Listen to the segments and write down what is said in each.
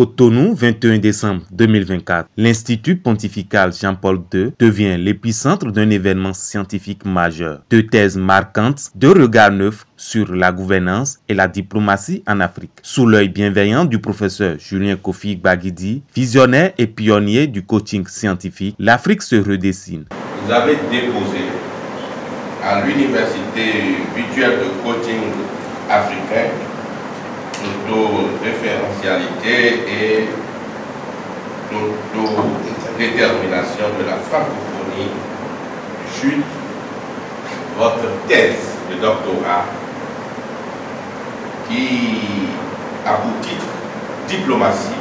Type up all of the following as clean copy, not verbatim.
Cotonou, 21 décembre 2024. L'Institut pontifical Jean-Paul II devient l'épicentre d'un événement scientifique majeur. 2 thèses marquantes, 2 regards neufs sur la gouvernance et la diplomatie en Afrique. Sous l'œil bienveillant du professeur Julien Kofi Gbaguidi, visionnaire et pionnier du coaching scientifique, l'Afrique se redessine. Vous avez déposé à l'université virtuelle de coaching africain d'auto-référentialité et d'autodétermination de la francophonie du Sud, votre thèse de doctorat qui a pour titre Diplomatie,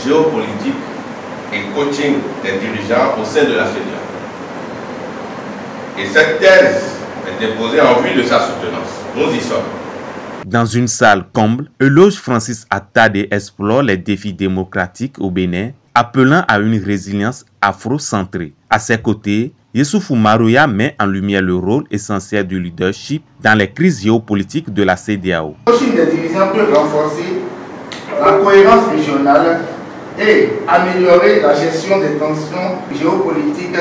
géopolitique et coaching des dirigeants au sein de la CEDEAO. Et cette thèse est déposée en vue de sa soutenance. Nous y sommes. Dans une salle comble, Eloge Francis Attadé explore les défis démocratiques au Bénin, appelant à une résilience afro-centrée. À ses côtés, Yessoufou Marouya met en lumière le rôle essentiel du leadership dans les crises géopolitiques de la CEDEAO. Le coaching des dirigeants peut renforcer la cohérence régionale et améliorer la gestion des tensions géopolitiques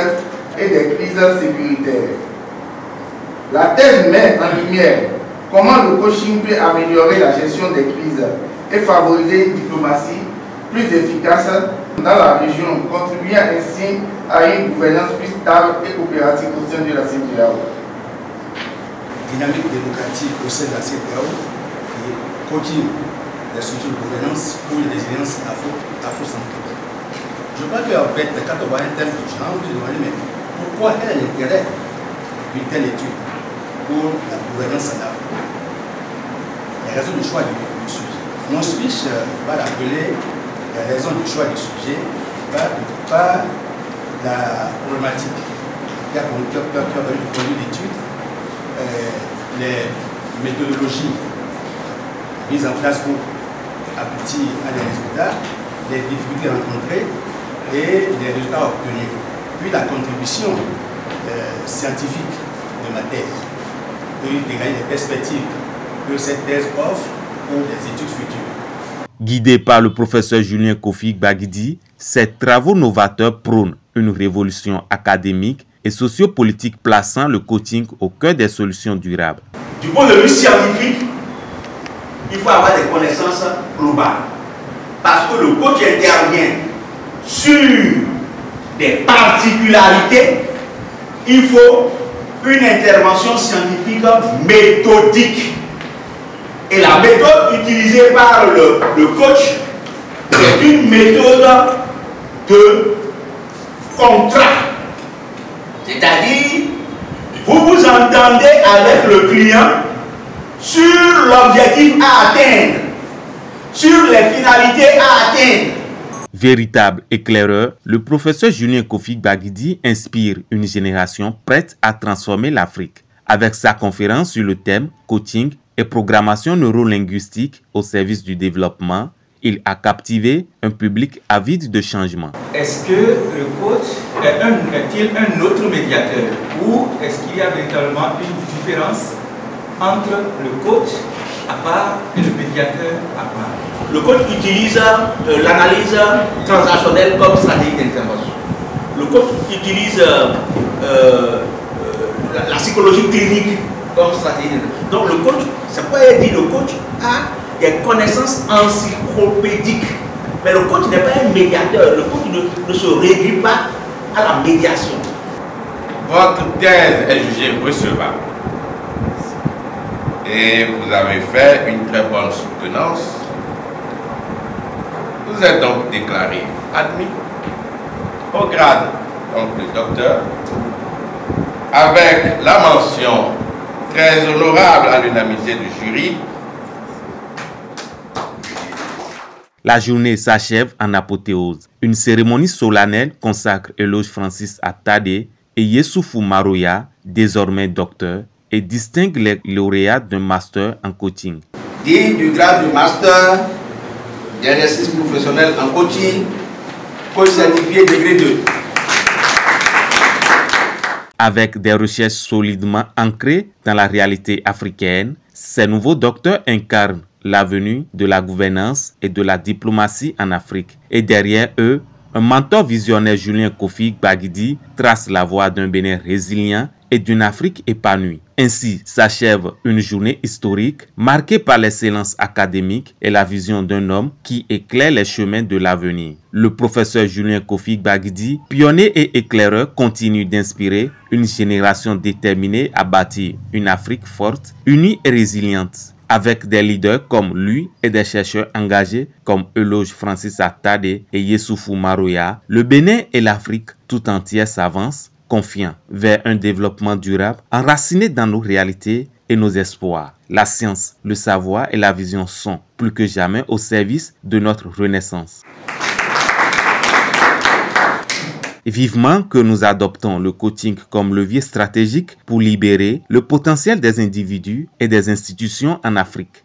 et des crises sécuritaires. La thèse met en lumière comment le coaching peut améliorer la gestion des crises et favoriser une diplomatie plus efficace dans la région, contribuant ainsi à une gouvernance plus stable et coopérative au sein de la CEDEAO. Dynamique démocratique au sein de la CEDEAO et coaching des structures de gouvernance pour une résilience afro-centrique. Je crois qu'en fait, quand on voit un tel genre, on peut se demander, mais pourquoi quel est l'intérêt d'une telle étude pour la gouvernance en Afrique? Les raisons du choix du sujet. Mon speech va rappeler les raisons du choix du sujet par la problématique qui a conduit l'étude, les méthodologies mises en place pour aboutir à des résultats, les difficultés rencontrées et les résultats obtenus, puis la contribution scientifique de ma thèse, et dégager des perspectives que cette thèse offre pour des études futures. Guidé par le professeur Julien Kofi Gbaguidi, ces travaux novateurs prônent une révolution académique et sociopolitique plaçant le coaching au cœur des solutions durables. Du point de vue scientifique, il faut avoir des connaissances globales. Parce que le coach intervient sur des particularités, il faut une intervention scientifique méthodique. Et la méthode utilisée par le coach est une méthode de contrat. C'est-à-dire, vous vous entendez avec le client sur l'objectif à atteindre, sur les finalités à atteindre. Véritable éclaireur, le professeur Julien Kofi Gbaguidi inspire une génération prête à transformer l'Afrique. Avec sa conférence sur le thème coaching et programmation neurolinguistique au service du développement, il a captivé un public avide de changement. Est-ce que le coach est-il un autre médiateur ou est-ce qu'il y a véritablement une différence entre le coach à part et le médiateur à part? Le coach utilise l'analyse transactionnelle comme stratégie d'intervention. Le coach utilise la psychologie clinique comme stratégie d'intervention. Donc le coach, ça peut être dit, le coach a des connaissances encyclopédiques. Mais le coach n'est pas un médiateur. Le coach ne se réduit pas à la médiation. Votre thèse est jugée recevable. Et vous avez fait une très bonne soutenance. Vous êtes donc déclaré admis au grade donc, de docteur, avec la mention très honorable à l'unanimité du jury. La journée s'achève en apothéose. Une cérémonie solennelle consacre Eloge Francis Attadé et Yessoufou Marouya, désormais docteur, et distingue les lauréats d'un master en coaching. Digne du grade de master d'exercice professionnel en coaching, coach certifié degré 2. Avec des recherches solidement ancrées dans la réalité africaine, ces nouveaux docteurs incarnent l'avenir de la gouvernance et de la diplomatie en Afrique. Et derrière eux, un mentor visionnaire, Julien Kofi Gbagidi, trace la voie d'un Bénin résilient et d'une Afrique épanouie. Ainsi s'achève une journée historique marquée par l'excellence académique et la vision d'un homme qui éclaire les chemins de l'avenir. Le professeur Julien Kofi Gbagidi, pionnier et éclaireur, continue d'inspirer une génération déterminée à bâtir une Afrique forte, unie et résiliente. Avec des leaders comme lui et des chercheurs engagés comme Eloge Francis Attade et Yessoufou Maroya, le Bénin et l'Afrique tout entière s'avancent, confiants vers un développement durable, enraciné dans nos réalités et nos espoirs. La science, le savoir et la vision sont plus que jamais au service de notre renaissance. Vivement que nous adoptons le coaching comme levier stratégique pour libérer le potentiel des individus et des institutions en Afrique.